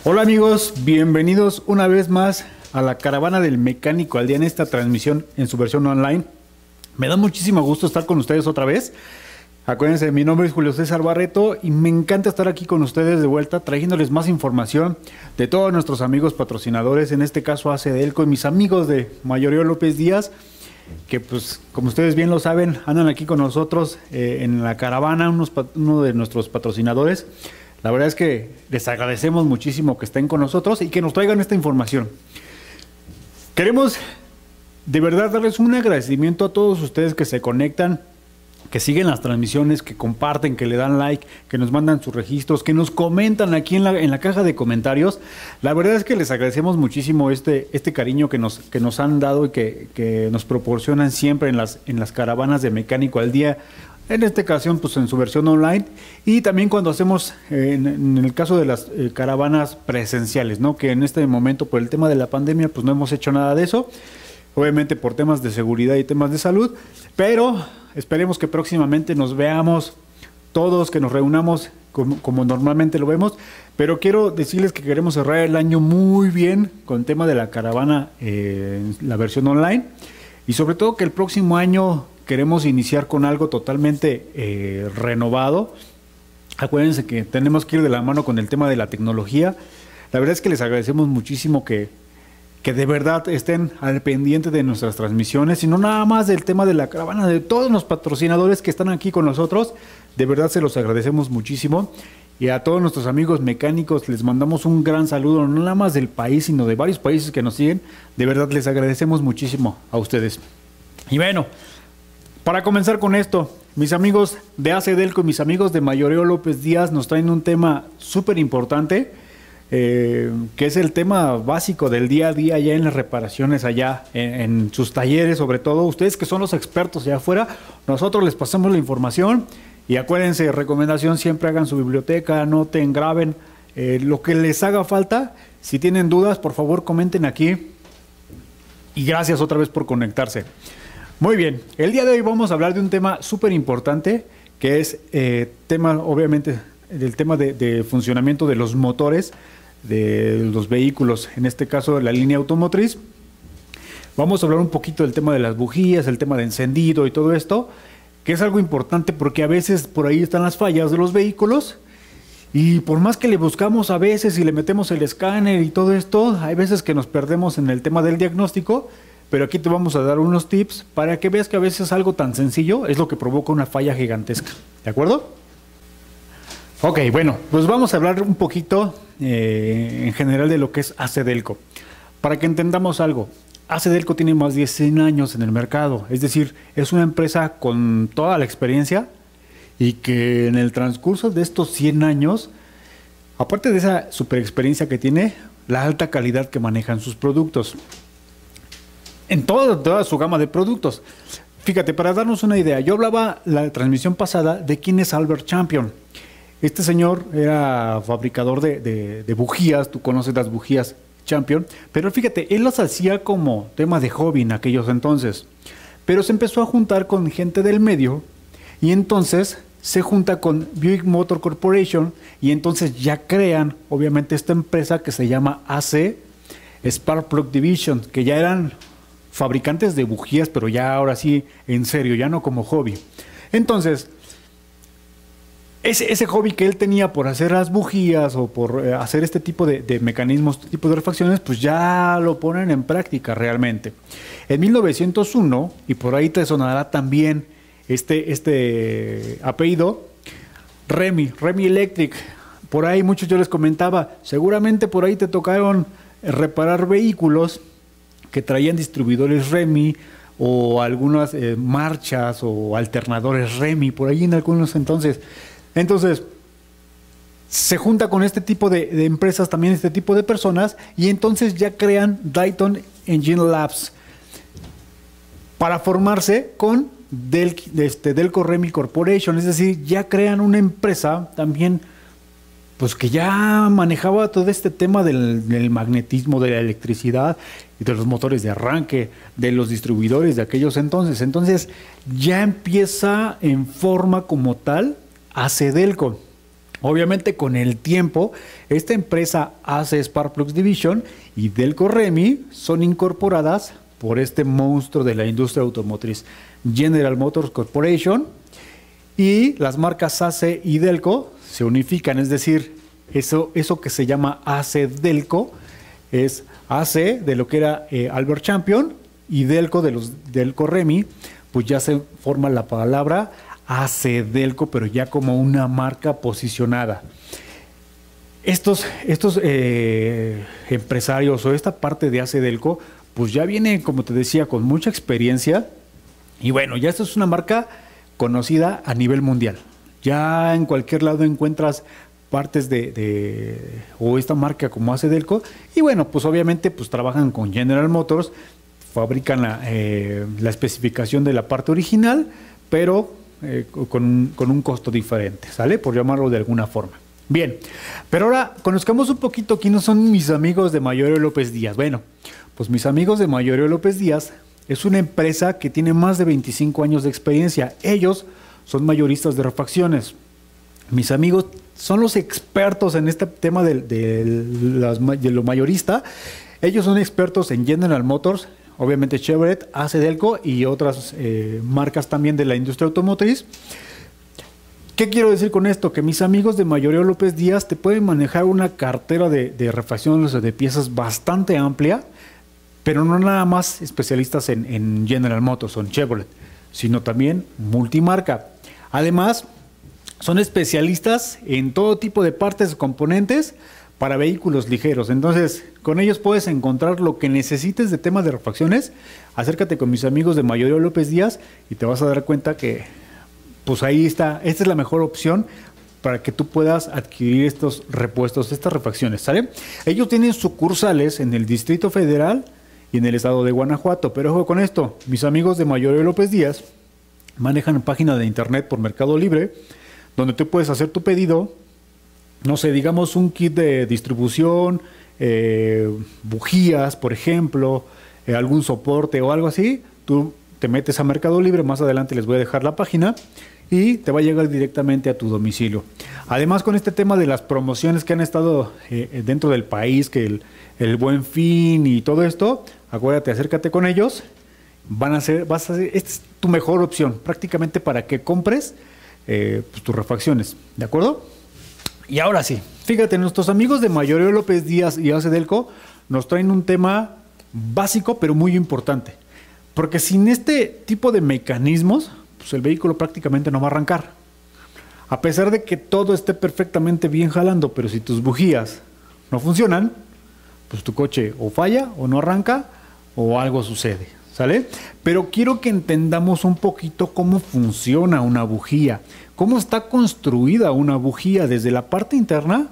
Hola amigos, bienvenidos una vez más a la Caravana del Mecánico al Día en esta transmisión en su versión online. Me da muchísimo gusto estar con ustedes otra vez. Acuérdense, mi nombre es Julio César Barreto y me encanta estar aquí con ustedes de vuelta trayéndoles más información de todos nuestros amigos patrocinadores, en este caso ACDelco y mis amigos de Mayorío López Díaz, que pues como ustedes bien lo saben, andan aquí con nosotros en la caravana, uno de nuestros patrocinadores. La verdad es que les agradecemos muchísimo que estén con nosotros y que nos traigan esta información. Queremos de verdad darles un agradecimiento a todos ustedes que se conectan, que siguen las transmisiones, que comparten, que le dan like, que nos mandan sus registros, que nos comentan aquí en la caja de comentarios. La verdad es que les agradecemos muchísimo este cariño que nos han dado y que nos proporcionan siempre en las caravanas de Mecánico al Día. En esta ocasión, pues en su versión online, y también cuando hacemos, en el caso de las caravanas presenciales, ¿no? Que en este momento, por el tema de la pandemia, pues no hemos hecho nada de eso, obviamente por temas de seguridad y temas de salud, pero esperemos que próximamente nos veamos todos, que nos reunamos como normalmente lo vemos, pero quiero decirles que queremos cerrar el año muy bien con el tema de la caravana, la versión online, y sobre todo que el próximo año queremos iniciar con algo totalmente renovado. Acuérdense que tenemos que ir de la mano con el tema de la tecnología. La verdad es que les agradecemos muchísimo que de verdad estén al pendiente de nuestras transmisiones y no nada más del tema de la caravana, de todos los patrocinadores que están aquí con nosotros. De verdad se los agradecemos muchísimo. Y a todos nuestros amigos mecánicos les mandamos un gran saludo, no nada más del país, sino de varios países que nos siguen. De verdad les agradecemos muchísimo a ustedes. Y bueno, para comenzar con esto, mis amigos de ACDelco y mis amigos de Mayorío López Díaz nos traen un tema súper importante, que es el tema básico del día a día allá en las reparaciones, allá en sus talleres, sobre todo ustedes que son los expertos allá afuera. Nosotros les pasamos la información y acuérdense, recomendación, siempre hagan su biblioteca, anoten, graben lo que les haga falta. Si tienen dudas, por favor comenten aquí, y gracias otra vez por conectarse. Muy bien, el día de hoy vamos a hablar de un tema súper importante, que es tema, obviamente, del tema de funcionamiento de los motores de los vehículos, en este caso de la línea automotriz. Vamos a hablar un poquito del tema de las bujías, el tema de encendido y todo esto, que es algo importante porque a veces por ahí están las fallas de los vehículos y por más que le buscamos a veces y le metemos el escáner y todo esto, hay veces que nos perdemos en el tema del diagnóstico. Pero aquí te vamos a dar unos tips para que veas que a veces algo tan sencillo es lo que provoca una falla gigantesca. ¿De acuerdo? Ok, bueno, pues vamos a hablar un poquito en general de lo que es ACDelco. Para que entendamos algo, ACDelco tiene más de 100 años en el mercado. Es decir, es una empresa con toda la experiencia y que en el transcurso de estos 100 años, aparte de esa super experiencia que tiene, la alta calidad que manejan sus productos. En toda su gama de productos. Fíjate, para darnos una idea, yo hablaba la transmisión pasada de quién es Albert Champion. Este señor era fabricador de bujías, tú conoces las bujías Champion, pero fíjate, él las hacía como tema de hobby en aquellos entonces. Pero se empezó a juntar con gente del medio y entonces se junta con Buick Motor Corporation y entonces ya crean, obviamente, esta empresa que se llama AC Spark Plug Division, que ya eran fabricantes de bujías, pero ya ahora sí, en serio, ya no como hobby. Entonces, ese hobby que él tenía por hacer las bujías o por hacer este tipo de mecanismos, este tipo de refacciones, pues ya lo ponen en práctica realmente. En 1901, y por ahí te sonará también este apellido, Remy Electric. Por ahí muchos yo les comentaba, seguramente por ahí te tocaron reparar vehículos que traían distribuidores Remy o algunas marchas o alternadores Remy, por ahí en algunos entonces. Entonces, se junta con este tipo de empresas, también este tipo de personas, y entonces ya crean Dayton Engine Labs para formarse con Delco Remy Corporation, es decir, ya crean una empresa también pues que ya manejaba todo este tema del magnetismo, de la electricidad y de los motores de arranque, de los distribuidores de aquellos entonces. Entonces ya empieza en forma como tal ACDelco. Obviamente con el tiempo, esta empresa AC Spark Plugs Division y Delco Remy son incorporadas por este monstruo de la industria automotriz, General Motors Corporation, y las marcas AC y Delco se unifican, es decir, eso que se llama AC Delco es AC de lo que era Albert Champion y Delco de los Delco Remy, pues ya se forma la palabra AC Delco, pero ya como una marca posicionada. Estos empresarios o esta parte de AC Delco, pues ya viene, como te decía, con mucha experiencia. Y bueno, ya esto es una marca conocida a nivel mundial. Ya en cualquier lado encuentras partes o esta marca como AC Delco. Y bueno, pues obviamente pues trabajan con General Motors, fabrican la especificación de la parte original, pero con un costo diferente, ¿sale? Por llamarlo de alguna forma. Bien, pero ahora conozcamos un poquito quiénes son mis amigos de Mayorio López Díaz. Bueno, pues mis amigos de Mayorio López Díaz es una empresa que tiene más de 25 años de experiencia. Ellos son mayoristas de refacciones. Mis amigos son los expertos en este tema de lo mayorista. Ellos son expertos en General Motors, obviamente Chevrolet, AC Delco y otras marcas también de la industria automotriz. ¿Qué quiero decir con esto? Que mis amigos de Mayorio López Díaz te pueden manejar una cartera de refacciones o de piezas bastante amplia, pero no nada más especialistas en General Motors o en Chevrolet, sino también multimarca. Además, son especialistas en todo tipo de partes y componentes para vehículos ligeros. Entonces, con ellos puedes encontrar lo que necesites de temas de refacciones. Acércate con mis amigos de Mayorio López Díaz y te vas a dar cuenta que, pues ahí está, esta es la mejor opción para que tú puedas adquirir estos repuestos, estas refacciones, ¿sale? Ellos tienen sucursales en el Distrito Federal y en el estado de Guanajuato, pero ojo con esto, mis amigos de Mayorio López Díaz manejan página de internet por Mercado Libre, donde tú puedes hacer tu pedido, no sé, digamos un kit de distribución, bujías, por ejemplo, algún soporte o algo así. Tú te metes a Mercado Libre, más adelante les voy a dejar la página y te va a llegar directamente a tu domicilio. Además, con este tema de las promociones que han estado dentro del país, que el Buen Fin y todo esto, acuérdate, acércate con ellos. Esta es tu mejor opción prácticamente para que compres pues, tus refacciones, ¿de acuerdo? Y ahora sí, fíjate, nuestros amigos de Mayorio López Díaz y AC Delco nos traen un tema básico pero muy importante, porque sin este tipo de mecanismos, pues el vehículo prácticamente no va a arrancar. A pesar de que todo esté perfectamente bien jalando, pero si tus bujías no funcionan, pues tu coche o falla o no arranca o algo sucede, ¿sale? Pero quiero que entendamos un poquito cómo funciona una bujía, cómo está construida una bujía desde la parte interna.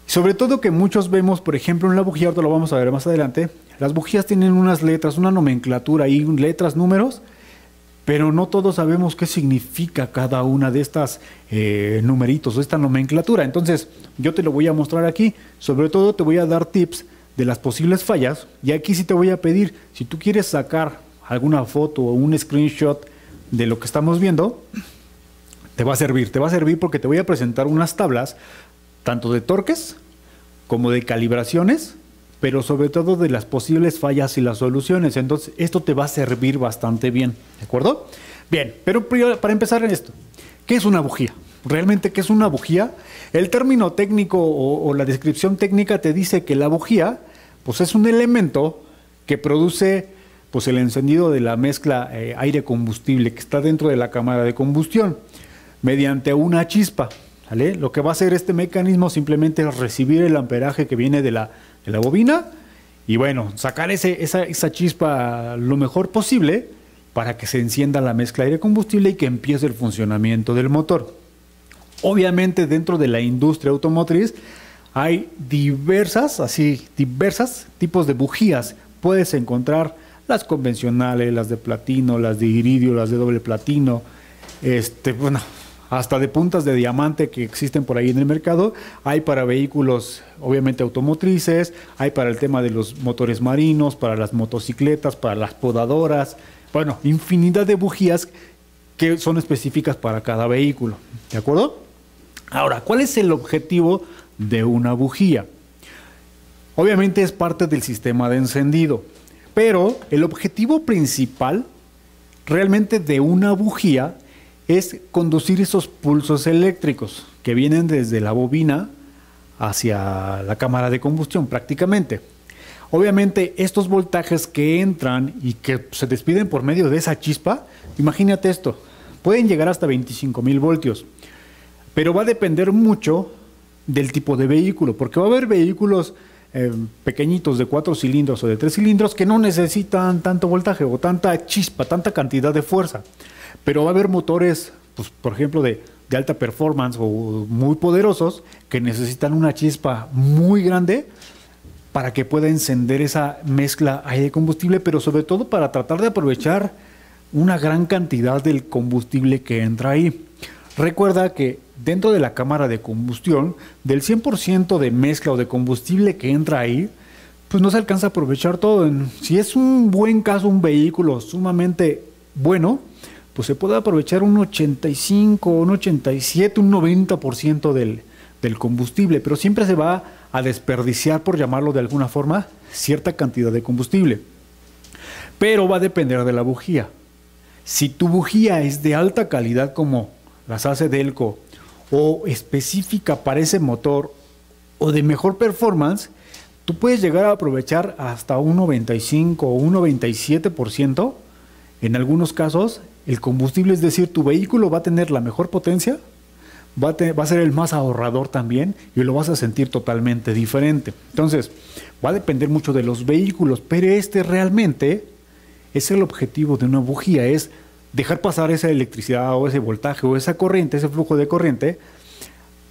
Sobre todo que muchos vemos, por ejemplo, en la bujía, ahorita lo vamos a ver más adelante, las bujías tienen unas letras, una nomenclatura y letras, números, pero no todos sabemos qué significa cada una de estas numeritos o esta nomenclatura. Entonces, yo te lo voy a mostrar aquí. Sobre todo te voy a dar tips de las posibles fallas. Y aquí sí te voy a pedir, si tú quieres sacar alguna foto o un screenshot de lo que estamos viendo, te va a servir. Te va a servir porque te voy a presentar unas tablas, tanto de torques como de calibraciones, pero sobre todo de las posibles fallas y las soluciones. Entonces, esto te va a servir bastante bien, ¿de acuerdo? Bien, pero para empezar en esto, ¿qué es una bujía? ¿Realmente qué es una bujía? El término técnico o la descripción técnica te dice que la bujía, pues es un elemento que produce pues el encendido de la mezcla aire-combustible que está dentro de la cámara de combustión mediante una chispa, ¿vale? Lo que va a hacer este mecanismo simplemente es recibir el amperaje que viene de la bobina y bueno, sacar esa chispa lo mejor posible para que se encienda la mezcla aire-combustible y que empiece el funcionamiento del motor. Obviamente dentro de la industria automotriz hay diversas tipos de bujías. Puedes encontrar las convencionales, las de platino, las de iridio, las de doble platino, bueno, hasta de puntas de diamante que existen por ahí en el mercado. Hay para vehículos obviamente automotrices, hay para el tema de los motores marinos, para las motocicletas, para las podadoras, bueno, infinidad de bujías que son específicas para cada vehículo, ¿de acuerdo? Ahora, ¿cuál es el objetivo de una bujía? Obviamente es parte del sistema de encendido, pero el objetivo principal realmente de una bujía es conducir esos pulsos eléctricos que vienen desde la bobina hacia la cámara de combustión prácticamente. Obviamente estos voltajes que entran y que se despiden por medio de esa chispa, imagínate esto, pueden llegar hasta 25,000 voltios, pero va a depender mucho del tipo de vehículo, porque va a haber vehículos pequeñitos de 4 cilindros o de 3 cilindros que no necesitan tanto voltaje o tanta chispa, tanta cantidad de fuerza. Pero va a haber motores, pues, por ejemplo, de alta performance o muy poderosos que necesitan una chispa muy grande para que pueda encender esa mezcla aire-combustible, pero sobre todo para tratar de aprovechar una gran cantidad del combustible que entra ahí. Recuerda que dentro de la cámara de combustión, del 100% de mezcla o de combustible que entra ahí, pues no se alcanza a aprovechar todo. Si es un buen caso, un vehículo sumamente bueno, pues se puede aprovechar un 85, un 87, un 90% del combustible, pero siempre se va a desperdiciar, por llamarlo de alguna forma, cierta cantidad de combustible. Pero va a depender de la bujía. Si tu bujía es de alta calidad como las hace Delco o específica para ese motor o de mejor performance, tú puedes llegar a aprovechar hasta un 95 o un 97% en algunos casos el combustible, es decir, tu vehículo va a tener la mejor potencia, va a ser el más ahorrador también y lo vas a sentir totalmente diferente. Entonces, va a depender mucho de los vehículos, pero realmente es el objetivo de una bujía, es dejar pasar esa electricidad o ese voltaje o esa corriente, ese flujo de corriente,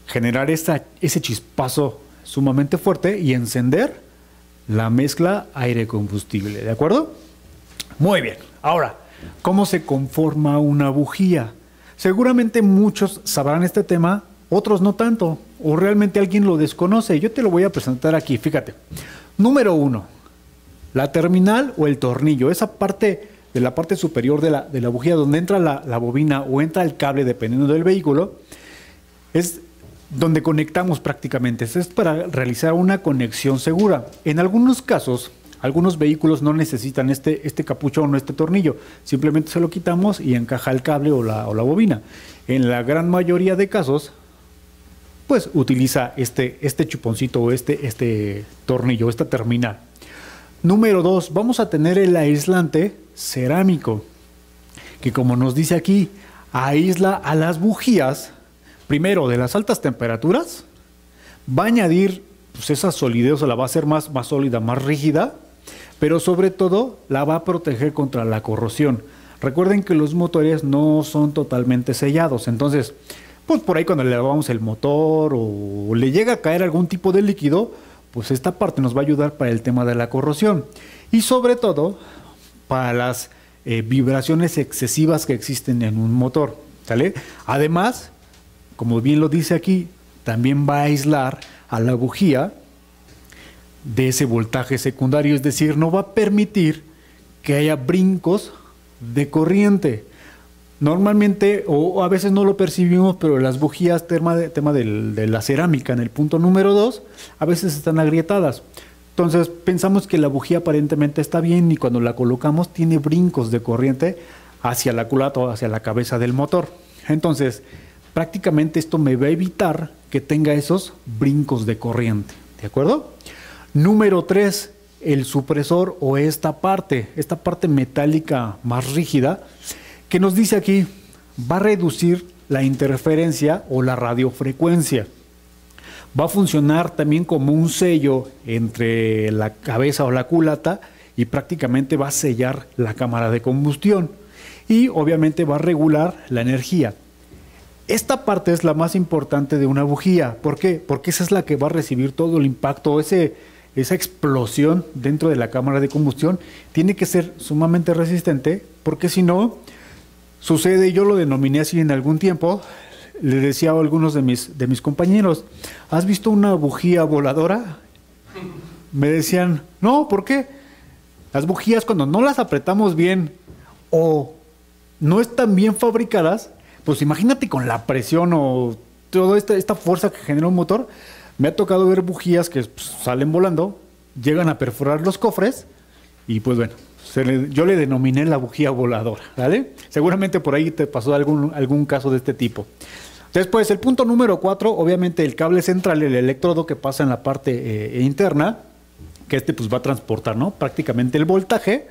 generar ese chispazo sumamente fuerte y encender la mezcla aire-combustible, ¿de acuerdo? Muy bien. Ahora, ¿cómo se conforma una bujía? Seguramente muchos sabrán este tema, otros no tanto, o realmente alguien lo desconoce. Yo te lo voy a presentar aquí, fíjate. Número 1, la terminal o el tornillo, esa parte de la parte superior de la bujía donde entra la bobina o entra el cable dependiendo del vehículo, es donde conectamos prácticamente. Esto es para realizar una conexión segura. En algunos casos, algunos vehículos no necesitan este capuchón o este tornillo, simplemente se lo quitamos y encaja el cable o la bobina. En la gran mayoría de casos, pues utiliza este chuponcito o este tornillo, esta terminal. Número 2, vamos a tener el aislante cerámico, que como nos dice aquí, aísla a las bujías, primero de las altas temperaturas, va a añadir pues, esa solidez, o la va a hacer más sólida, más rígida, pero sobre todo la va a proteger contra la corrosión. Recuerden que los motores no son totalmente sellados, entonces, pues por ahí cuando le lavamos el motor o le llega a caer algún tipo de líquido, pues esta parte nos va a ayudar para el tema de la corrosión y sobre todo para las vibraciones excesivas que existen en un motor, ¿sale? Además, como bien lo dice aquí, también va a aislar a la bujía de ese voltaje secundario, es decir, no va a permitir que haya brincos de corriente. Normalmente, o a veces no lo percibimos, pero las bujías, tema de la cerámica en el punto número 2, a veces están agrietadas. Entonces pensamos que la bujía aparentemente está bien y cuando la colocamos tiene brincos de corriente hacia la culata o hacia la cabeza del motor. Entonces, prácticamente esto me va a evitar que tenga esos brincos de corriente. ¿De acuerdo? Número 3, el supresor o esta parte metálica más rígida, que nos dice aquí, va a reducir la interferencia o la radiofrecuencia. Va a funcionar también como un sello entre la cabeza o la culata y prácticamente va a sellar la cámara de combustión. Y obviamente va a regular la energía. Esta parte es la más importante de una bujía. ¿Por qué? Porque esa es la que va a recibir todo el impacto, esa explosión dentro de la cámara de combustión. Tiene que ser sumamente resistente porque si no, sucede, yo lo denominé así en algún tiempo, le decía a algunos de mis compañeros, ¿has visto una bujía voladora? Me decían, no, ¿por qué? Las bujías cuando no las apretamos bien o no están bien fabricadas, pues imagínate con la presión o toda esta fuerza que genera un motor, me ha tocado ver bujías que pues, salen volando, llegan a perforar los cofres y pues bueno, yo le denominé la bujía voladora, ¿vale? Seguramente por ahí te pasó algún caso de este tipo. Después, el punto número 4, obviamente el cable central, el electrodo que pasa en la parte interna, que pues va a transportar, ¿no? Prácticamente el voltaje,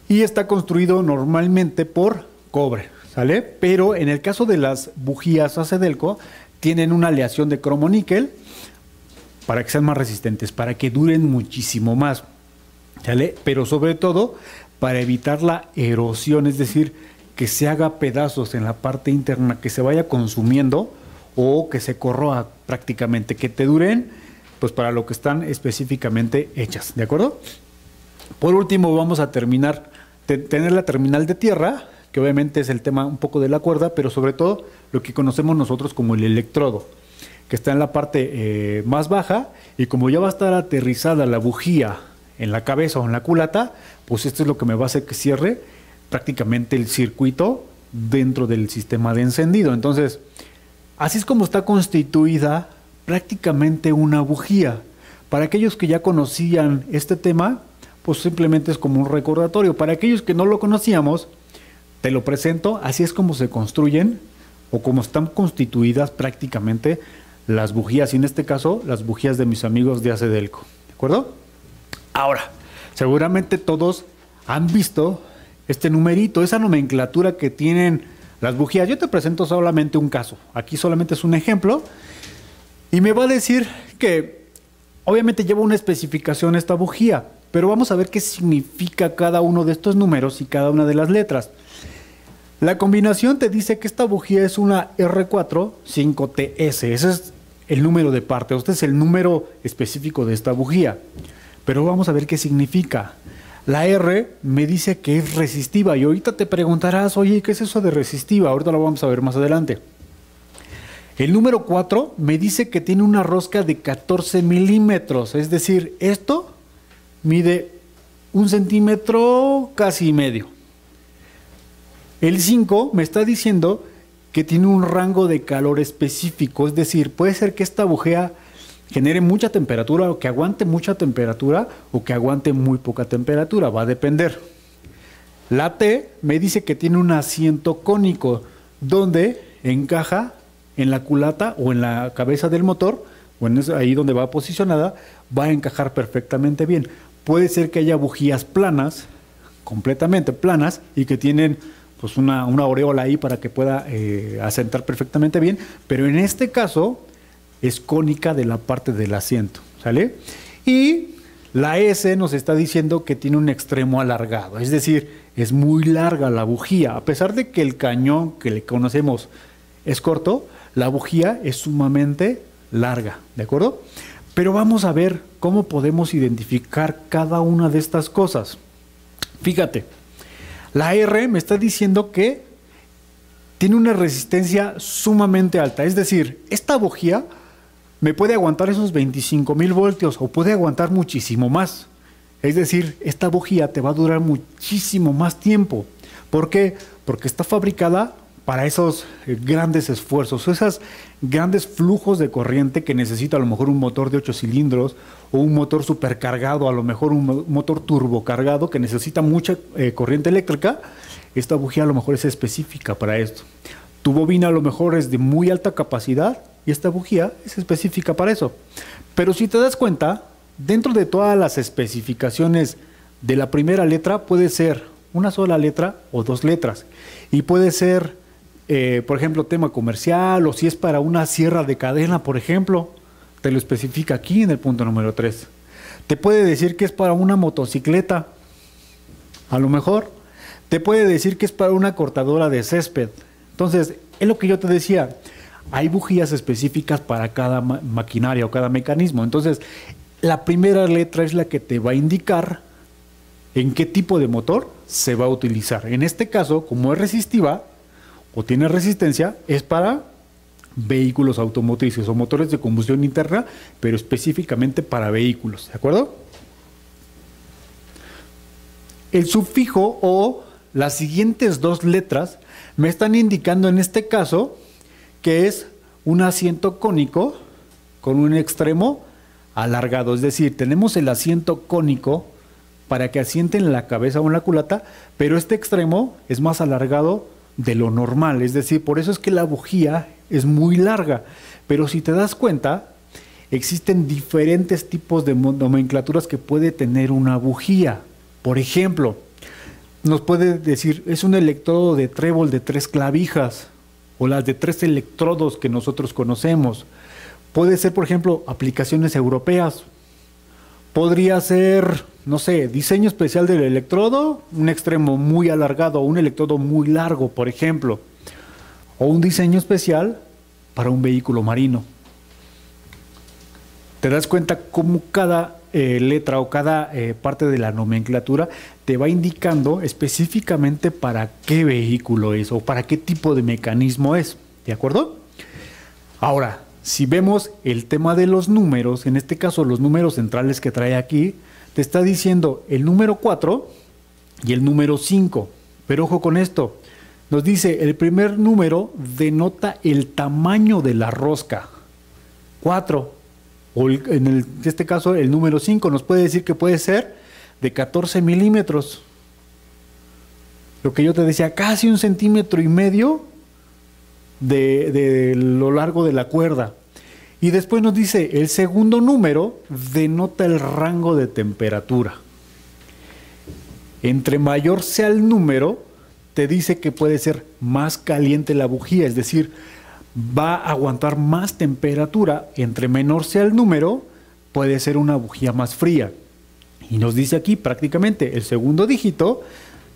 y está construido normalmente por cobre, ¿sale? Pero en el caso de las bujías Acedelco, tienen una aleación de cromo-níquel para que sean más resistentes, para que duren muchísimo más, ¿sale? Pero sobre todo para evitar la erosión, es decir, que se haga pedazos en la parte interna, que se vaya consumiendo o que se corroa prácticamente, que te duren pues para lo que están específicamente hechas, ¿de acuerdo? Por último vamos a tener la terminal de tierra, que obviamente es el tema un poco de la cuerda, pero sobre todo lo que conocemos nosotros como el electrodo, que está en la parte más baja, y como ya va a estar aterrizada la bujía en la cabeza o en la culata, pues esto es lo que me va a hacer que cierre prácticamente el circuito dentro del sistema de encendido. Entonces, así es como está constituida prácticamente una bujía. Para aquellos que ya conocían este tema, pues simplemente es como un recordatorio. Para aquellos que no lo conocíamos, te lo presento, así es como se construyen o como están constituidas prácticamente las bujías, y en este caso las bujías de mis amigos de Acedelco, ¿de acuerdo? Ahora, seguramente todos han visto este numerito, esa nomenclatura que tienen las bujías. Yo te presento solamente un caso, aquí solamente es un ejemplo, y me va a decir que obviamente lleva una especificación esta bujía, pero vamos a ver qué significa cada uno de estos números y cada una de las letras. La combinación te dice que esta bujía es una R4-5TS, ese es el número de parte, este es el número específico de esta bujía, pero vamos a ver qué significa. La R me dice que es resistiva, y ahorita te preguntarás, oye, ¿qué es eso de resistiva? Ahorita lo vamos a ver más adelante. El número 4 me dice que tiene una rosca de 14 milímetros, es decir, esto mide 1 centímetro casi medio. El 5 me está diciendo que tiene un rango de calor específico, es decir, puede ser que esta bujía genere mucha temperatura, o que aguante mucha temperatura, o que aguante muy poca temperatura, va a depender. La T me dice que tiene un asiento cónico, donde encaja en la culata o en la cabeza del motor, o en ahí donde va posicionada, va a encajar perfectamente bien. Puede ser que haya bujías planas, completamente planas, y que tienen pues una aureola ahí para que pueda asentar perfectamente bien, pero en este caso es cónica de la parte del asiento, ¿sale? Y la S nos está diciendo que tiene un extremo alargado, es decir, es muy larga la bujía. A pesar de que el cañón que le conocemos es corto, la bujía es sumamente larga, ¿de acuerdo? Pero vamos a ver cómo podemos identificar cada una de estas cosas. Fíjate, la R me está diciendo que tiene una resistencia sumamente alta, es decir, esta bujía me puede aguantar esos 25,000 voltios o puede aguantar muchísimo más. Es decir, esta bujía te va a durar muchísimo más tiempo. ¿Por qué? Porque está fabricada para esos grandes esfuerzos, esos grandes flujos de corriente que necesita a lo mejor un motor de 8 cilindros o un motor supercargado, a lo mejor un motor turbocargado que necesita mucha corriente eléctrica. Esta bujía a lo mejor es específica para esto. Tu bobina a lo mejor es de muy alta capacidad y esta bujía es específica para eso. Pero si te das cuenta, dentro de todas las especificaciones de la primera letra puede ser una sola letra o dos letras. Y puede ser, por ejemplo, tema comercial, o si es para una sierra de cadena, por ejemplo, te lo especifica aquí en el punto número 3. Te puede decir que es para una motocicleta, a lo mejor. Te puede decir que es para una cortadora de césped. Entonces, es lo que yo te decía, hay bujías específicas para cada maquinaria o cada mecanismo. Entonces, la primera letra es la que te va a indicar en qué tipo de motor se va a utilizar. En este caso, como es resistiva o tiene resistencia, es para vehículos automotrices o motores de combustión interna, pero específicamente para vehículos, ¿de acuerdo? El sufijo o las siguientes dos letras me están indicando en este caso que es un asiento cónico con un extremo alargado. Es decir, tenemos el asiento cónico para que asiente en la cabeza o en la culata, pero este extremo es más alargado de lo normal. Es decir, por eso es que la bujía es muy larga. Pero si te das cuenta, existen diferentes tipos de nomenclaturas que puede tener una bujía. Por ejemplo, nos puede decir, es un electrodo de trébol de 3 clavijas, o las de 3 electrodos que nosotros conocemos. Puede ser, por ejemplo, aplicaciones europeas. Podría ser, no sé, diseño especial del electrodo, un extremo muy alargado, o un electrodo muy largo, por ejemplo. O un diseño especial para un vehículo marino. ¿Te das cuenta cómo cada letra o cada parte de la nomenclatura te va indicando específicamente para qué vehículo es o para qué tipo de mecanismo es? ¿De acuerdo? Ahora, si vemos el tema de los números, en este caso los números centrales que trae aquí, te está diciendo el número 4 y el número 5. Pero ojo con esto, nos dice el primer número denota el tamaño de la rosca. 4. O en este caso el número 5 nos puede decir que puede ser de 14 milímetros. Lo que yo te decía, casi 1,5 centímetros de lo largo de la cuerda. Y después nos dice, el segundo número denota el rango de temperatura. Entre mayor sea el número, te dice que puede ser más caliente la bujía, es decir, va a aguantar más temperatura. Entre menor sea el número, puede ser una bujía más fría. Y nos dice aquí prácticamente el segundo dígito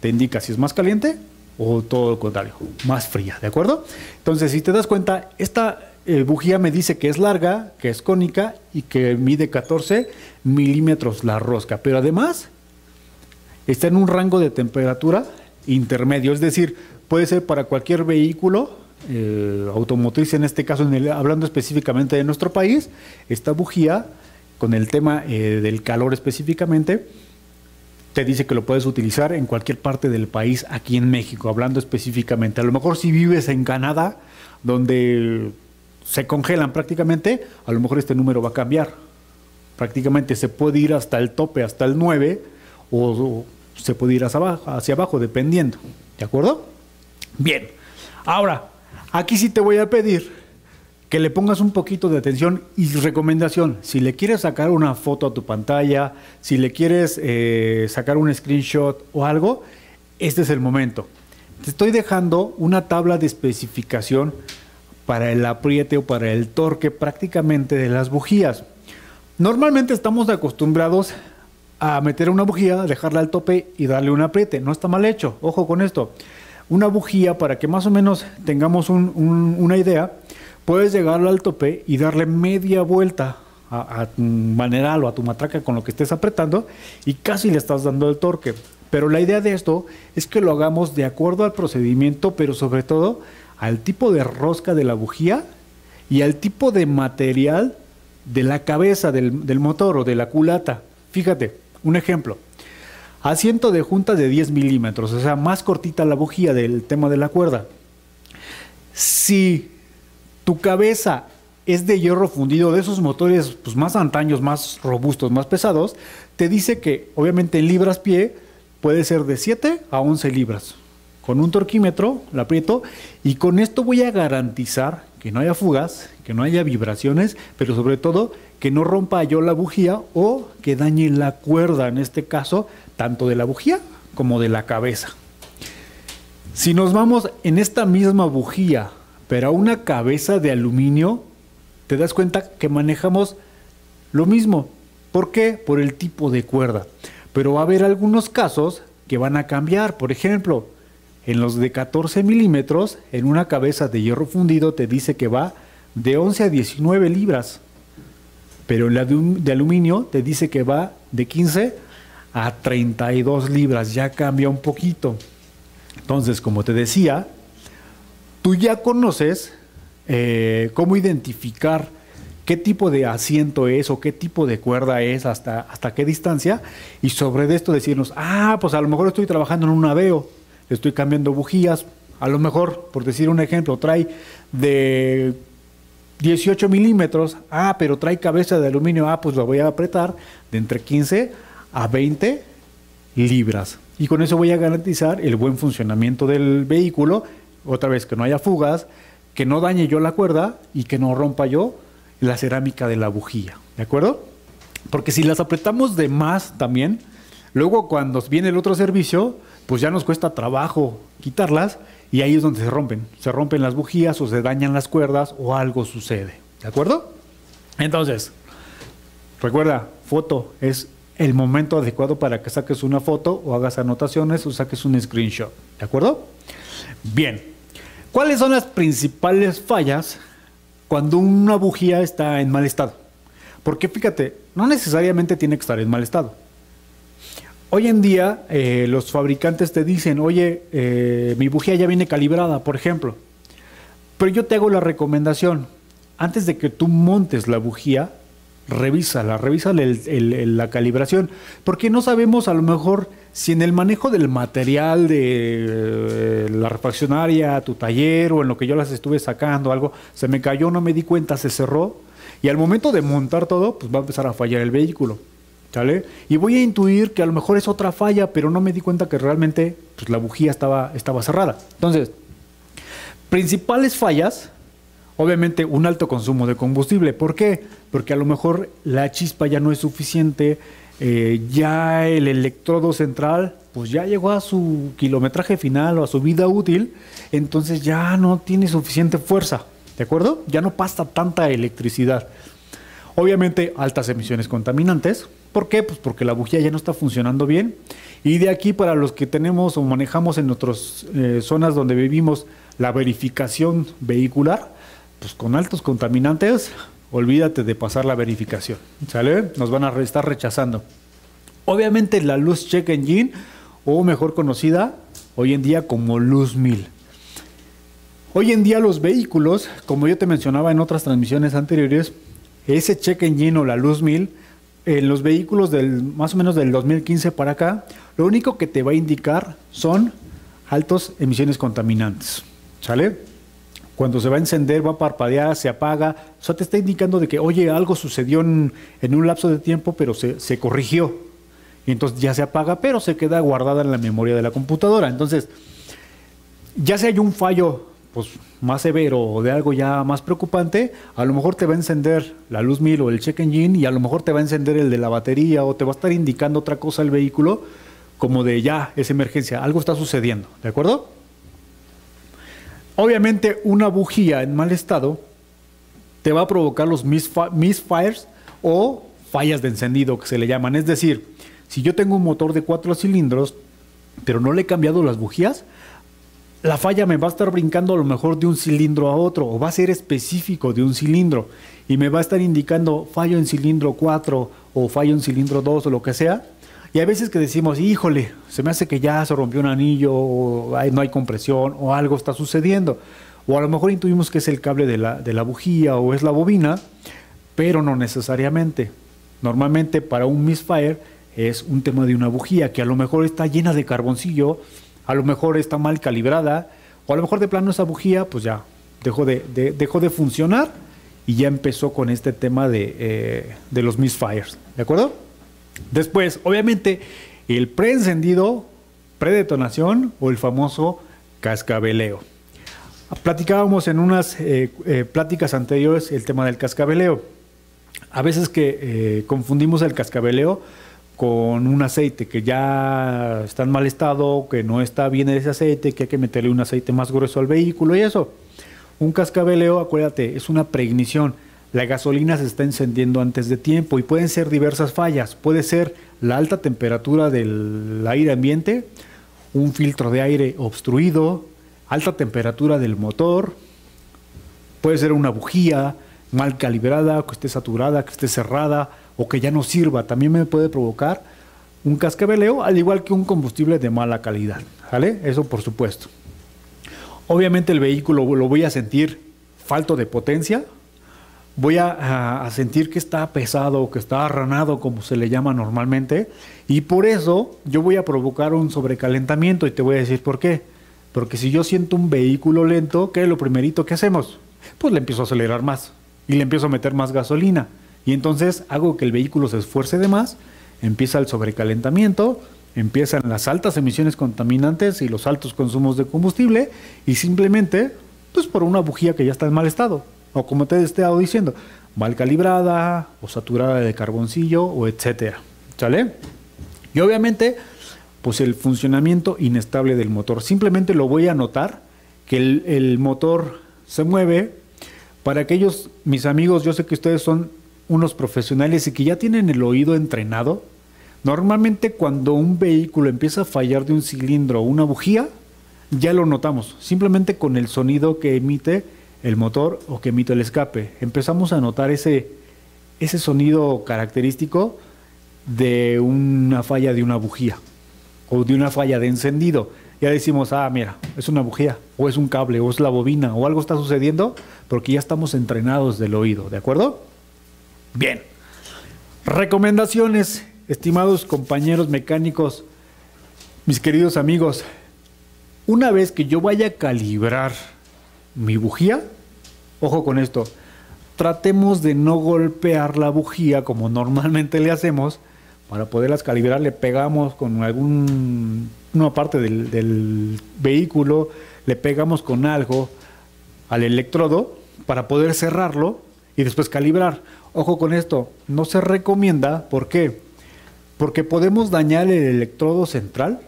te indica si es más caliente o todo lo contrario, más fría, ¿de acuerdo? Entonces, si te das cuenta, esta bujía me dice que es larga, que es cónica y que mide 14 milímetros la rosca. Pero además está en un rango de temperatura intermedio, es decir, puede ser para cualquier vehículo automotriz, en este caso, hablando específicamente de nuestro país. Esta bujía, con el tema del calor específicamente, te dice que lo puedes utilizar en cualquier parte del país, aquí en México, hablando específicamente. A lo mejor si vives en Canadá, donde se congelan prácticamente, a lo mejor este número va a cambiar. Prácticamente se puede ir hasta el tope, hasta el 9, o se puede ir hacia abajo, dependiendo. ¿De acuerdo? Bien. Ahora, aquí sí te voy a pedir que le pongas un poquito de atención y recomendación. Si le quieres sacar una foto a tu pantalla, si le quieres sacar un screenshot o algo, este es el momento. Te estoy dejando una tabla de especificación para el apriete o para el torque prácticamente de las bujías. Normalmente estamos acostumbrados a meter una bujía, dejarla al tope y darle un apriete. No está mal hecho, ojo con esto. Una bujía, para que más o menos tengamos una idea, puedes llegarlo al tope y darle media vuelta a tu maneral o a tu matraca con lo que estés apretando y casi le estás dando el torque. Pero la idea de esto es que lo hagamos de acuerdo al procedimiento, pero sobre todo al tipo de rosca de la bujía y al tipo de material de la cabeza del motor o de la culata. Fíjate, un ejemplo. Asiento de junta de 10 milímetros, o sea, más cortita la bujía del tema de la cuerda. Si tu cabeza es de hierro fundido, de esos motores pues, más antaños, más robustos, más pesados, te dice que obviamente en libras-pie puede ser de 7 a 11 libras. Con un torquímetro la aprieto y con esto voy a garantizar que no haya fugas, que no haya vibraciones, pero sobre todo que no rompa yo la bujía o que dañe la cuerda, en este caso, tanto de la bujía como de la cabeza. Si nos vamos en esta misma bujía, pero a una cabeza de aluminio, te das cuenta que manejamos lo mismo. ¿Por qué? Por el tipo de cuerda. Pero va a haber algunos casos que van a cambiar. Por ejemplo, en los de 14 milímetros, en una cabeza de hierro fundido te dice que va de 11 a 19 libras. Pero en la de aluminio te dice que va de 15 a 32 libras. Ya cambia un poquito. Entonces, como te decía, tú ya conoces cómo identificar qué tipo de asiento es o qué tipo de cuerda es, hasta qué distancia, y sobre esto decirnos, pues a lo mejor estoy trabajando en un aveo, estoy cambiando bujías, a lo mejor, por decir un ejemplo, trae de 18 milímetros, pero trae cabeza de aluminio, pues lo voy a apretar de entre 15 a 20 libras. Y con eso voy a garantizar el buen funcionamiento del vehículo, otra vez que no haya fugas, que no dañe yo la cuerda y que no rompa yo la cerámica de la bujía, ¿de acuerdo? Porque si las apretamos de más también, luego cuando viene el otro servicio, pues ya nos cuesta trabajo quitarlas y ahí es donde se rompen las bujías o se dañan las cuerdas o algo sucede, ¿de acuerdo? Entonces, recuerda, foto es el momento adecuado para que saques una foto o hagas anotaciones o saques un screenshot, ¿de acuerdo? Bien, ¿cuáles son las principales fallas cuando una bujía está en mal estado? Porque fíjate, no necesariamente tiene que estar en mal estado. Hoy en día los fabricantes te dicen, oye, mi bujía ya viene calibrada, por ejemplo. Pero yo te hago la recomendación, antes de que tú montes la bujía, revísala la calibración, porque no sabemos a lo mejor si en el manejo del material de la refaccionaria, tu taller o en lo que yo las estuve sacando, algo, se me cayó, no me di cuenta, se cerró y al momento de montar todo, pues va a empezar a fallar el vehículo. ¿Sale? Y voy a intuir que a lo mejor es otra falla, pero no me di cuenta que realmente pues, la bujía estaba cerrada. Entonces, principales fallas, obviamente un alto consumo de combustible. ¿Por qué? Porque a lo mejor la chispa ya no es suficiente, ya el electrodo central pues ya llegó a su kilometraje final o a su vida útil, entonces ya no tiene suficiente fuerza, ¿de acuerdo? Ya no pasa tanta electricidad. Obviamente altas emisiones contaminantes. ¿Por qué? Pues porque la bujía ya no está funcionando bien. Y de aquí para los que tenemos o manejamos en nuestras zonas donde vivimos la verificación vehicular, pues con altos contaminantes, olvídate de pasar la verificación, ¿sale? Nos van a estar rechazando. Obviamente la luz check engine, o mejor conocida hoy en día como luz 1000. Hoy en día los vehículos, como yo te mencionaba en otras transmisiones anteriores, ese check engine o la luz 1000, en los vehículos más o menos del 2015 para acá, lo único que te va a indicar son altas emisiones contaminantes, ¿sale? Cuando se va a encender, va a parpadear, se apaga, o sea, te está indicando de que, oye, algo sucedió en un lapso de tiempo, pero se corrigió, y entonces ya se apaga, pero se queda guardada en la memoria de la computadora. Entonces, ya si hay un fallo pues más severo o de algo ya más preocupante, a lo mejor te va a encender la luz 1000 o el check engine y a lo mejor te va a encender el de la batería o te va a estar indicando otra cosa el vehículo como de ya, es emergencia, algo está sucediendo, ¿de acuerdo? Obviamente una bujía en mal estado te va a provocar los misfires o fallas de encendido que se le llaman, es decir, si yo tengo un motor de 4 cilindros pero no le he cambiado las bujías, la falla me va a estar brincando a lo mejor de un cilindro a otro o va a ser específico de un cilindro y me va a estar indicando fallo en cilindro 4 o fallo en cilindro 2 o lo que sea. Y hay veces que decimos, híjole, se me hace que ya se rompió un anillo o no hay compresión o algo está sucediendo. O a lo mejor intuimos que es el cable de la bujía o es la bobina, pero no necesariamente. Normalmente para un misfire es un tema de una bujía que a lo mejor está llena de carboncillo, a lo mejor está mal calibrada, o a lo mejor de plano esa bujía pues ya dejó de funcionar y ya empezó con este tema de los misfires, ¿de acuerdo? Después, obviamente, el preencendido, predetonación o el famoso cascabeleo. Platicábamos en unas pláticas anteriores el tema del cascabeleo. A veces que confundimos el cascabeleo con un aceite que ya está en mal estado, que no está bien ese aceite, que hay que meterle un aceite más grueso al vehículo y eso. Un cascabeleo, acuérdate, es una preignición. La gasolina se está encendiendo antes de tiempo y pueden ser diversas fallas. Puede ser la alta temperatura del aire ambiente, un filtro de aire obstruido, alta temperatura del motor, puede ser una bujía mal calibrada, que esté saturada, que esté cerrada o que ya no sirva. También me puede provocar un cascabeleo, al igual que un combustible de mala calidad, ¿vale? Eso por supuesto. Obviamente el vehículo lo voy a sentir falto de potencia, voy a sentir que está pesado, que está arranado, como se le llama normalmente, y por eso yo voy a provocar un sobrecalentamiento y te voy a decir por qué. Porque si yo siento un vehículo lento, ¿qué es lo primerito que hacemos? Pues le empiezo a acelerar más. y le empiezo a meter más gasolina. Y entonces hago que el vehículo se esfuerce de más, empieza el sobrecalentamiento, empiezan las altas emisiones contaminantes y los altos consumos de combustible, y simplemente, pues por una bujía que ya está en mal estado, o como te he estado diciendo, mal calibrada, o saturada de carboncillo, o etcétera. ¿Sale? Y obviamente, pues el funcionamiento inestable del motor. Simplemente lo voy a notar que el motor se mueve. Para aquellos, mis amigos, yo sé que ustedes son unos profesionales y que ya tienen el oído entrenado. Normalmente cuando un vehículo empieza a fallar de un cilindro o una bujía, ya lo notamos. Simplemente con el sonido que emite el motor o que emite el escape. Empezamos a notar ese sonido característico de una falla de una bujía o de una falla de encendido. Ya decimos, mira, es una bujía, o es un cable, o es la bobina, o algo está sucediendo, porque ya estamos entrenados del oído, ¿de acuerdo? Bien. Recomendaciones, estimados compañeros mecánicos, mis queridos amigos. Una vez que yo vaya a calibrar mi bujía, ojo con esto, tratemos de no golpear la bujía como normalmente le hacemos. Para poderlas calibrar le pegamos con una parte del vehículo, le pegamos con algo al electrodo para poder cerrarlo y después calibrar. Ojo con esto, no se recomienda. ¿Por qué? Porque podemos dañar el electrodo central,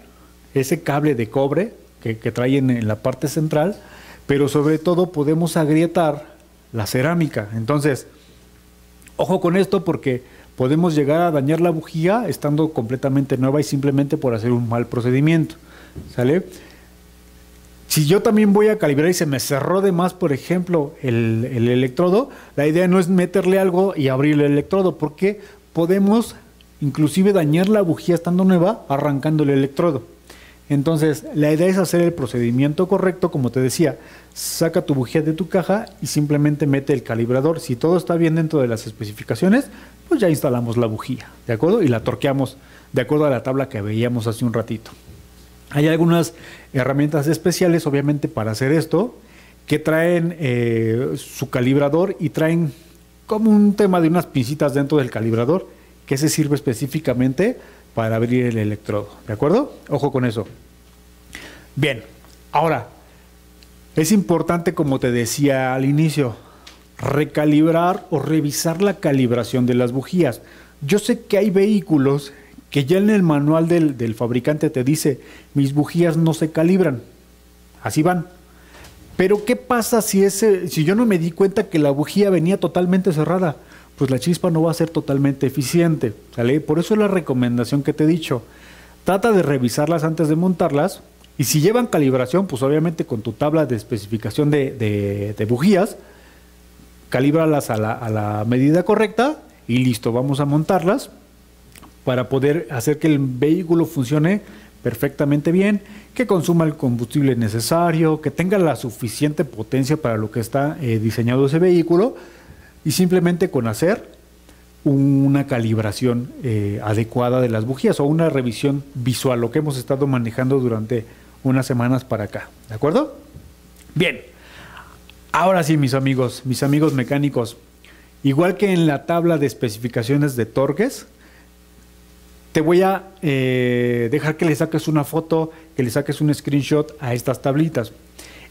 ese cable de cobre que trae en la parte central, pero sobre todo podemos agrietar la cerámica. Entonces, ojo con esto porque podemos llegar a dañar la bujía estando completamente nueva y simplemente por hacer un mal procedimiento. ¿Sale? Si yo también voy a calibrar y se me cerró de más, por ejemplo, el electrodo, la idea no es meterle algo y abrir el electrodo, porque podemos inclusive dañar la bujía estando nueva arrancando el electrodo. Entonces, la idea es hacer el procedimiento correcto, como te decía, saca tu bujía de tu caja y simplemente mete el calibrador. Si todo está bien dentro de las especificaciones, pues ya instalamos la bujía, ¿de acuerdo? Y la torqueamos de acuerdo a la tabla que veíamos hace un ratito. Hay algunas herramientas especiales, obviamente, para hacer esto, que traen su calibrador y traen como un tema de unas pincitas dentro del calibrador, que se sirve específicamente para abrir el electrodo, ¿de acuerdo? Ojo con eso. Bien, ahora, es importante, como te decía al inicio, recalibrar o revisar la calibración de las bujías. Yo sé que hay vehículos que ya en el manual del fabricante te dice, mis bujías no se calibran, así van. Pero ¿qué pasa si yo no me di cuenta que la bujía venía totalmente cerrada? Pues la chispa no va a ser totalmente eficiente, ¿sale? Por eso es la recomendación que te he dicho. Trata de revisarlas antes de montarlas, y si llevan calibración, pues obviamente con tu tabla de especificación de bujías, calíbralas a la medida correcta y listo, vamos a montarlas para poder hacer que el vehículo funcione perfectamente bien, que consuma el combustible necesario, que tenga la suficiente potencia para lo que está diseñado ese vehículo, y simplemente con hacer una calibración adecuada de las bujías o una revisión visual, lo que hemos estado manejando durante unas semanas para acá, ¿de acuerdo? Bien, ahora sí, mis amigos mecánicos, igual que en la tabla de especificaciones de torques, te voy a dejar que le saques una foto, que le saques un screenshot a estas tablitas.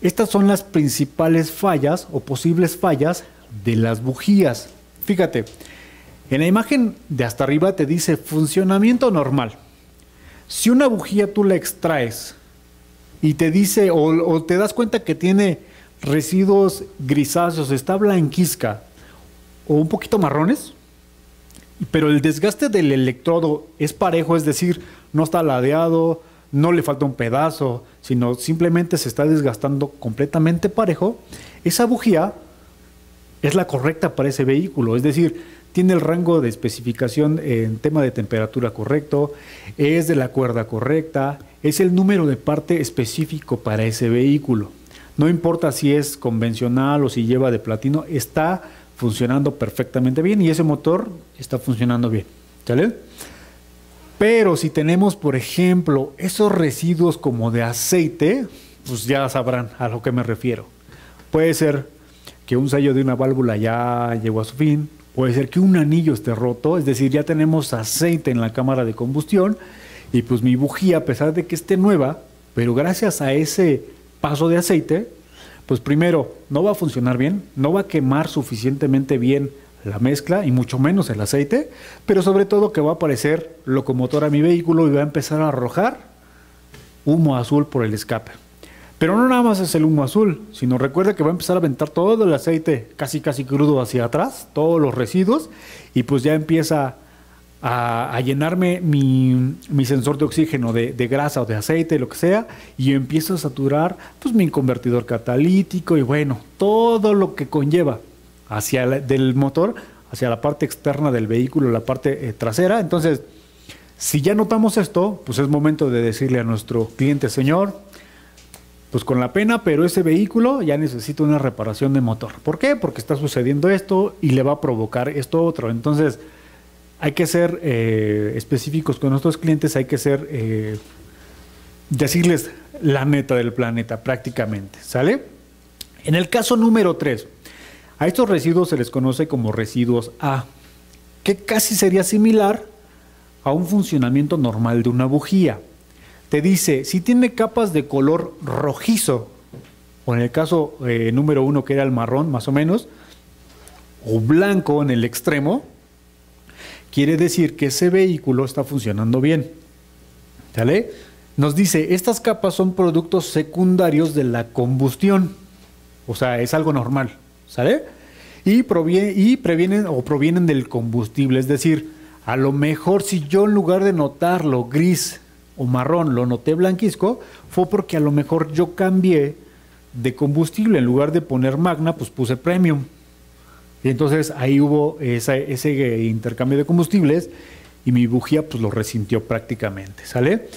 Estas son las principales fallas o posibles fallas de las bujías. Fíjate, en la imagen de hasta arriba te dice funcionamiento normal. Si una bujía tú la extraes y te dice o te das cuenta que tiene residuos grisáceos, está blanquizca o un poquito marrones, pero el desgaste del electrodo es parejo, es decir, no está ladeado, no le falta un pedazo, sino simplemente se está desgastando completamente parejo, esa bujía es la correcta para ese vehículo, es decir, tiene el rango de especificación en tema de temperatura correcto, es de la cuerda correcta, es el número de parte específico para ese vehículo. No importa si es convencional o si lleva de platino, está funcionando perfectamente bien y ese motor está funcionando bien, ¿sale? Pero si tenemos, por ejemplo, esos residuos como de aceite, pues ya sabrán a lo que me refiero. Puede ser que un sello de una válvula ya llegó a su fin, puede ser que un anillo esté roto, es decir, ya tenemos aceite en la cámara de combustión y pues mi bujía, a pesar de que esté nueva, pero gracias a ese paso de aceite, pues primero no va a funcionar bien, no va a quemar suficientemente bien la mezcla y mucho menos el aceite, pero sobre todo que va a aparecer locomotor a mi vehículo y va a empezar a arrojar humo azul por el escape. Pero no nada más es el humo azul, sino recuerda que va a empezar a aventar todo el aceite casi crudo hacia atrás, todos los residuos, y pues ya empieza a llenarme mi sensor de oxígeno de grasa o de aceite, lo que sea, y empiezo a saturar pues mi convertidor catalítico y bueno, todo lo que conlleva del motor hacia la parte externa del vehículo, la parte trasera. Entonces, si ya notamos esto, pues es momento de decirle a nuestro cliente: señor, pues con la pena, pero ese vehículo ya necesita una reparación de motor. ¿Por qué? Porque está sucediendo esto y le va a provocar esto otro. Entonces, hay que ser específicos con nuestros clientes, hay que ser, decirles la neta del planeta prácticamente, ¿sale? En el caso número 3, a estos residuos se les conoce como residuos A, que casi sería similar a un funcionamiento normal de una bujía. Te dice, si tiene capas de color rojizo, o en el caso número 1 que era el marrón más o menos, o blanco en el extremo, quiere decir que ese vehículo está funcionando bien. ¿Sale? Nos dice, estas capas son productos secundarios de la combustión, o sea, es algo normal, ¿sale? Y provienen del combustible, es decir, a lo mejor si yo en lugar de notarlo gris o marrón lo noté blanquisco, fue porque a lo mejor yo cambié de combustible. En lugar de poner Magna, pues puse Premium. Y entonces ahí hubo ese intercambio de combustibles y mi bujía pues lo resintió prácticamente, ¿sale?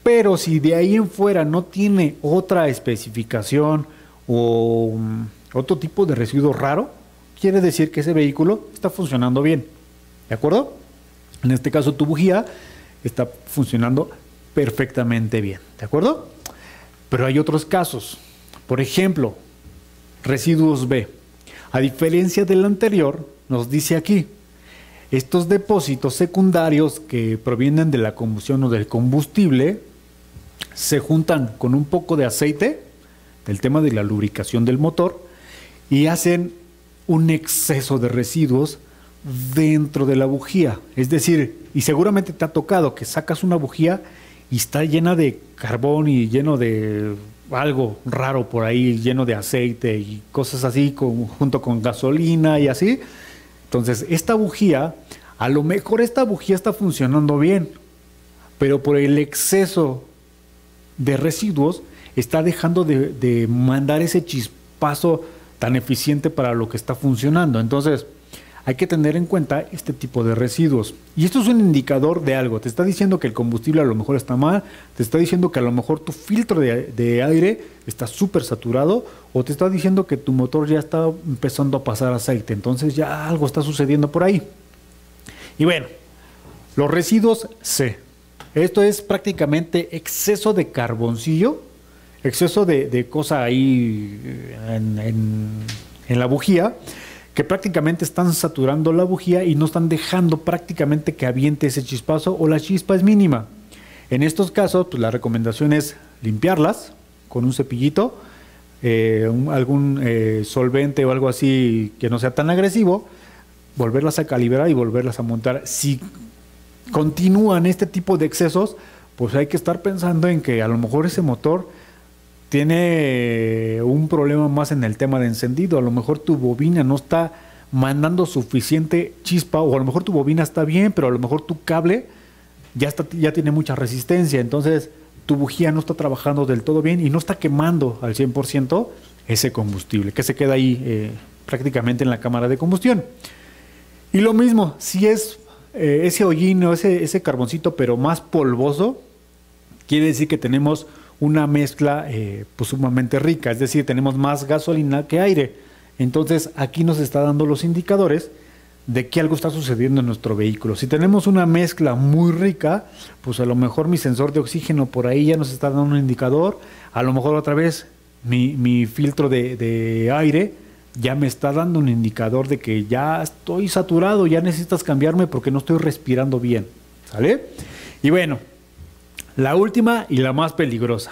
Pero si de ahí en fuera no tiene otra especificación o otro tipo de residuo raro, quiere decir que ese vehículo está funcionando bien, ¿de acuerdo? En este caso tu bujía está funcionando perfectamente bien, ¿de acuerdo? Pero hay otros casos. Por ejemplo, residuos B. A diferencia del anterior, nos dice aquí, estos depósitos secundarios que provienen de la combustión o del combustible se juntan con un poco de aceite, del tema de la lubricación del motor, y hacen un exceso de residuos dentro de la bujía. Es decir, y seguramente te ha tocado que sacas una bujía y está llena de carbón y lleno de algo raro por ahí, lleno de aceite y cosas así, junto con gasolina y así. Entonces, esta bujía, a lo mejor esta bujía está funcionando bien, pero por el exceso de residuos está dejando de mandar ese chispazo tan eficiente para lo que está funcionando. Entonces, hay que tener en cuenta este tipo de residuos. Y esto es un indicador de algo. Te está diciendo que el combustible a lo mejor está mal, te está diciendo que a lo mejor tu filtro de aire está súper saturado, o te está diciendo que tu motor ya está empezando a pasar aceite. Entonces ya algo está sucediendo por ahí. Y bueno, los residuos C. Esto es prácticamente exceso de carboncillo, exceso de cosa ahí en la bujía, que prácticamente están saturando la bujía y no están dejando prácticamente que aviente ese chispazo, o la chispa es mínima. En estos casos, pues la recomendación es limpiarlas con un cepillito, algún solvente o algo así que no sea tan agresivo, volverlas a calibrar y volverlas a montar. Si continúan este tipo de excesos, pues hay que estar pensando en que a lo mejor ese motor tiene un problema más en el tema de encendido. A lo mejor tu bobina no está mandando suficiente chispa, o a lo mejor tu bobina está bien, pero a lo mejor tu cable ya tiene mucha resistencia. Entonces tu bujía no está trabajando del todo bien y no está quemando al 100% ese combustible, que se queda ahí prácticamente en la cámara de combustión. Y lo mismo, si es ese hollín o ese carboncito, pero más polvoso, quiere decir que tenemos una mezcla pues sumamente rica, es decir, tenemos más gasolina que aire. Entonces aquí nos está dando los indicadores de que algo está sucediendo en nuestro vehículo. Si tenemos una mezcla muy rica, pues a lo mejor mi sensor de oxígeno por ahí ya nos está dando un indicador. A lo mejor otra vez mi filtro de aire ya me está dando un indicador de que ya estoy saturado, ya necesitas cambiarme porque no estoy respirando bien. ¿Sale? Y bueno, la última y la más peligrosa.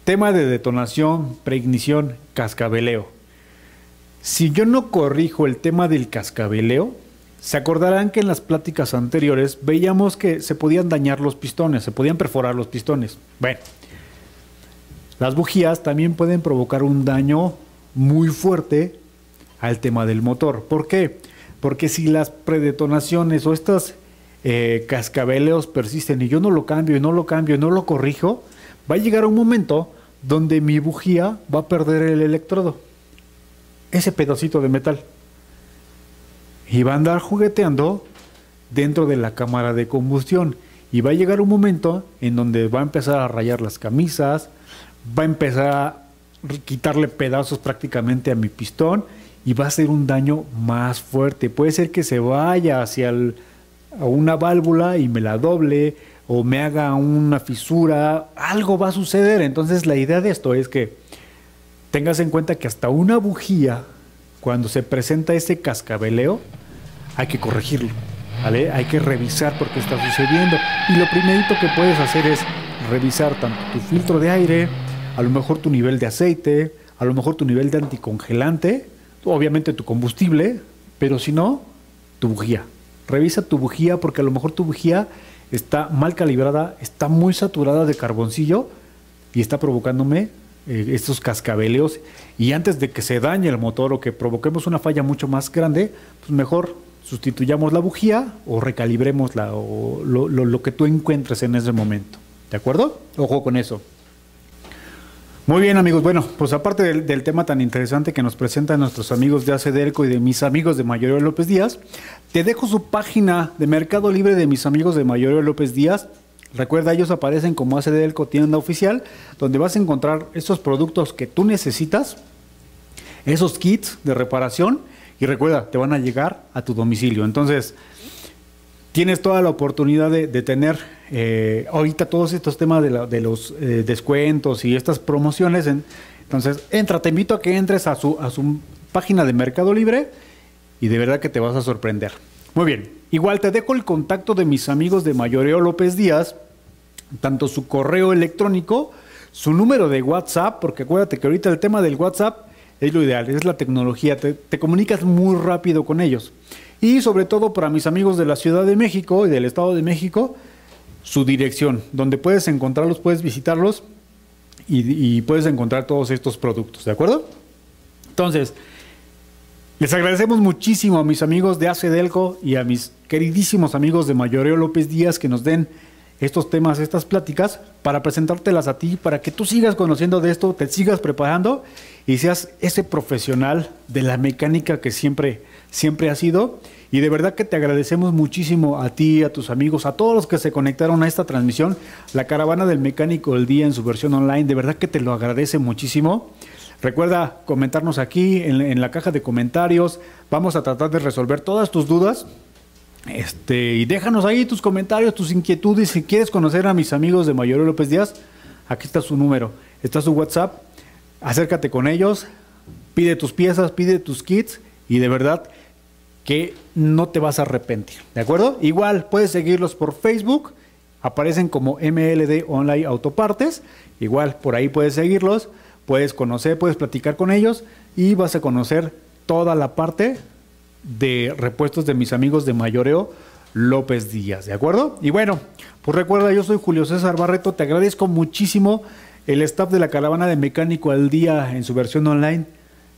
Tema de detonación, preignición, cascabeleo. Si yo no corrijo el tema del cascabeleo, se acordarán que en las pláticas anteriores veíamos que se podían dañar los pistones, se podían perforar los pistones. Bueno, las bujías también pueden provocar un daño muy fuerte al tema del motor. ¿Por qué? Porque si las predetonaciones o estos cascabeleos persisten y yo no lo cambio y no lo cambio y no lo corrijo, va a llegar un momento donde mi bujía va a perder el electrodo, ese pedacito de metal, y va a andar jugueteando dentro de la cámara de combustión, y va a llegar un momento en donde va a empezar a rayar las camisas, va a empezar a quitarle pedazos prácticamente a mi pistón y va a ser un daño más fuerte. Puede ser que se vaya hacia a una válvula y me la doble o me haga una fisura, algo va a suceder. Entonces la idea de esto es que tengas en cuenta que hasta una bujía, cuando se presenta ese cascabeleo, hay que corregirlo, ¿vale? Hay que revisar por qué está sucediendo. Y lo primerito que puedes hacer es revisar tanto tu filtro de aire, a lo mejor tu nivel de aceite, a lo mejor tu nivel de anticongelante, obviamente tu combustible, pero si no, tu bujía. Revisa tu bujía porque a lo mejor tu bujía está mal calibrada, está muy saturada de carboncillo y está provocándome estos cascabeleos. Y antes de que se dañe el motor o que provoquemos una falla mucho más grande, pues mejor sustituyamos la bujía o recalibremosla o lo que tú encuentres en ese momento. ¿De acuerdo? Ojo con eso. Muy bien, amigos. Bueno, pues aparte del tema tan interesante que nos presentan nuestros amigos de ACDelco y de mis amigos de Mayoreo López Díaz, te dejo su página de Mercado Libre de mis amigos de Mayoreo López Díaz. Recuerda, ellos aparecen como ACDelco Tienda Oficial, donde vas a encontrar esos productos que tú necesitas, esos kits de reparación, y recuerda, te van a llegar a tu domicilio. Entonces, tienes toda la oportunidad de tener ahorita todos estos temas de los descuentos y estas promociones. Entonces, te invito a que entres a su página de Mercado Libre y de verdad que te vas a sorprender. Muy bien, igual te dejo el contacto de mis amigos de Mayoreo López Díaz, tanto su correo electrónico, su número de WhatsApp, porque acuérdate que ahorita el tema del WhatsApp es lo ideal, es la tecnología, te comunicas muy rápido con ellos. Y sobre todo para mis amigos de la Ciudad de México y del Estado de México, su dirección, donde puedes encontrarlos, puedes visitarlos y puedes encontrar todos estos productos, ¿de acuerdo? Entonces, les agradecemos muchísimo a mis amigos de ACDelco y a mis queridísimos amigos de Mayoreo López Díaz que nos den estos temas, estas pláticas, para presentártelas a ti, para que tú sigas conociendo de esto, te sigas preparando y seas ese profesional de la mecánica que siempre has sido. Y de verdad que te agradecemos muchísimo a ti, a tus amigos, a todos los que se conectaron a esta transmisión, la Caravana del Mecánico del Día en su versión online. De verdad que te lo agradece muchísimo. Recuerda comentarnos aquí en la caja de comentarios. Vamos a tratar de resolver todas tus dudas. Y déjanos ahí tus comentarios, tus inquietudes. Si quieres conocer a mis amigos de Mayoreo López Díaz, aquí está su número, está su WhatsApp. Acércate con ellos, pide tus piezas, pide tus kits y de verdad que no te vas a arrepentir, ¿de acuerdo? Igual puedes seguirlos por Facebook, aparecen como MLD Online Autopartes, igual por ahí puedes seguirlos, puedes conocer, puedes platicar con ellos y vas a conocer toda la parte de repuestos de mis amigos de Mayoreo López Díaz, ¿de acuerdo? Y bueno, pues recuerda, yo soy Julio César Barreto, te agradezco muchísimo el staff de la Caravana de Mecánico al Día en su versión online.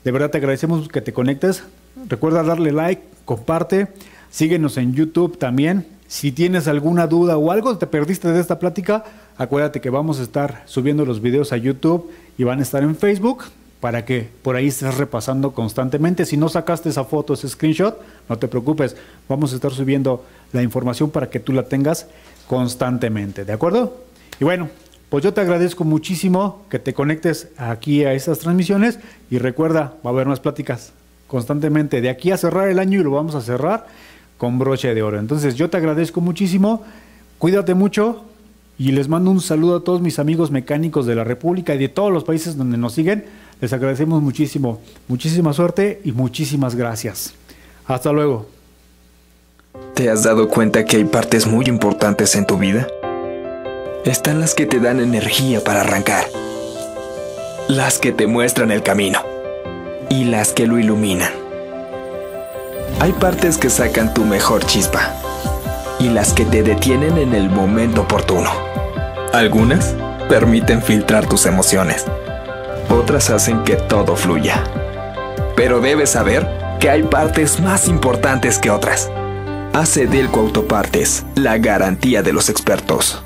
De verdad te agradecemos que te conectes. Recuerda darle like, comparte, síguenos en YouTube también. Si tienes alguna duda o algo te perdiste de esta plática, acuérdate que vamos a estar subiendo los videos a YouTube y van a estar en Facebook para que por ahí estés repasando constantemente. Si no sacaste esa foto, ese screenshot, no te preocupes, vamos a estar subiendo la información para que tú la tengas constantemente, ¿de acuerdo? Y bueno, pues yo te agradezco muchísimo que te conectes aquí a estas transmisiones y recuerda, va a haber más pláticas constantemente de aquí a cerrar el año y lo vamos a cerrar con broche de oro. Entonces yo te agradezco muchísimo, cuídate mucho y les mando un saludo a todos mis amigos mecánicos de la República y de todos los países donde nos siguen. Les agradecemos muchísimo. Muchísima suerte y muchísimas gracias. Hasta luego. ¿Te has dado cuenta que hay partes muy importantes en tu vida? Están las que te dan energía para arrancar, las que te muestran el camino y las que lo iluminan. Hay partes que sacan tu mejor chispa y las que te detienen en el momento oportuno. Algunas permiten filtrar tus emociones, otras hacen que todo fluya. Pero debes saber que hay partes más importantes que otras. Hace Delco Autopartes la garantía de los expertos.